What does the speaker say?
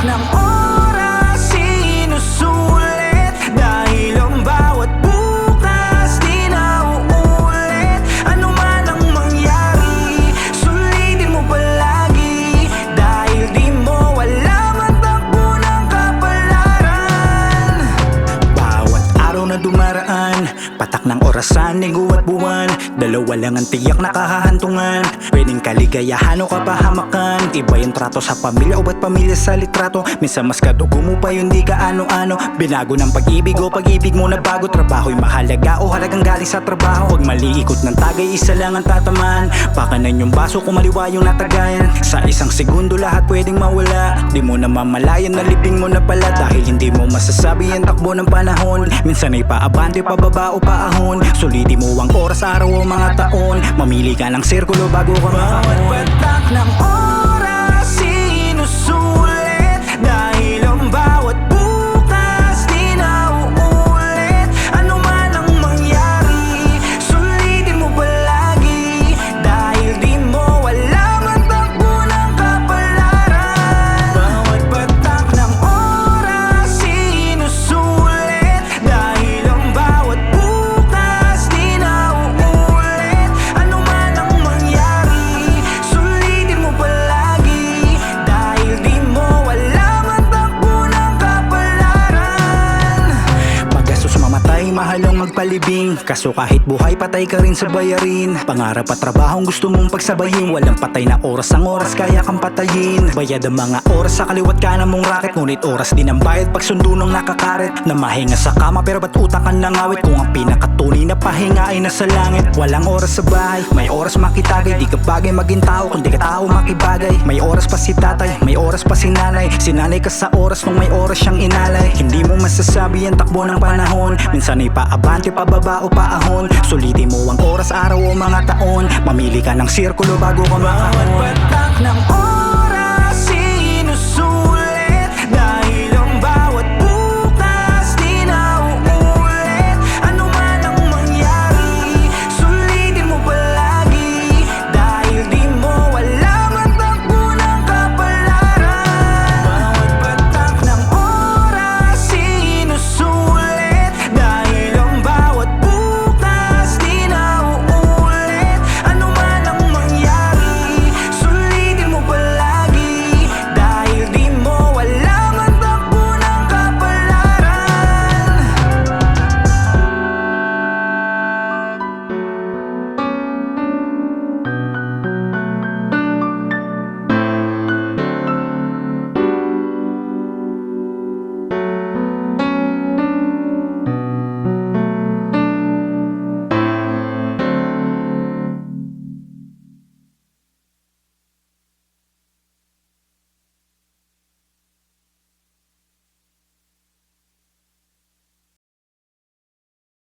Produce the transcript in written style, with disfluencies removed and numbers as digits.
ng oras sinusulit, dahil ang bawat bukas di na uulit. Ano man ang mangyari, sulitin mo palagi, dahil di mo alam ang takbo ng kapalaran. Bawat araw na dumaraan, patak ng orasan, linggo at buwan, dalawa lang ang tiyak na kahahantungan. Pwedeng kaligayahan o kapahamakan, iba yung trato sa pamilya o ba't pamilya sa litrato. Minsan mas kadugo mo pa yun di ka ano-ano. Binago ng pag-ibig o pag-ibig mo na bago. Trabaho'y mahalaga o halagang galing sa trabaho. Huwag maliikot ng tagay, isa lang ang tatamaan. Pakanan yung baso kung maliwa yung natagayan. Sa isang segundo lahat pwedeng mawala. Di mo na mamalayan na libing mo na pala, dahil hindi mo masasabi ang takbo ng panahon. Minsan ay paabante, pababa o paahon. Sulitin mo ang oras, araw o mga taon. Mamili ka ng sirkulo bago ka bawat patak ng oras sinusulit, dahil ang bawat bukas di na uulit. Ano man ang mangyari, sulitin mo palagi, dahil di mo alam ang takbo ng kapalaran. Bawat patak ng oras sinusulit, dahil ang bawat bukas di na uulit. Ano man ang mangyari, sulitin mo palagi, dahil di mo alam ang takbo ng kapalaran. Paggastos mamatay, mahal ang magpalibing, kaso kahit buhay patay ka rin sa bayarin. Pangarap at trabahong gusto mong pagsabayin, walang patay na oras, ang oras kaya kang patayin. Bayad ang mga oras sa kaliwat kanan mong racket, ngunit oras din ang bayad pag sundo ng nakakaret. Na mahinga sa kama pero ba't utak ang nangawit, kung ang pinakatunay na pahinga ay nasa langit. Walang oras sa bahay, may oras makitagay, di ka bagay maging tao kung di ka tao makibagay. May oras pa si tatay, may oras pa si nanay. Sinanay ka sa oras nung may oras siyang inalay. Hindi mo masasabi ang takbo ng panahon, minsan ay paabante, pababa o paahon. Sulitin mo ang oras, araw o mga taon. Mamili ka ng sirkulo bago ka bawat patak ng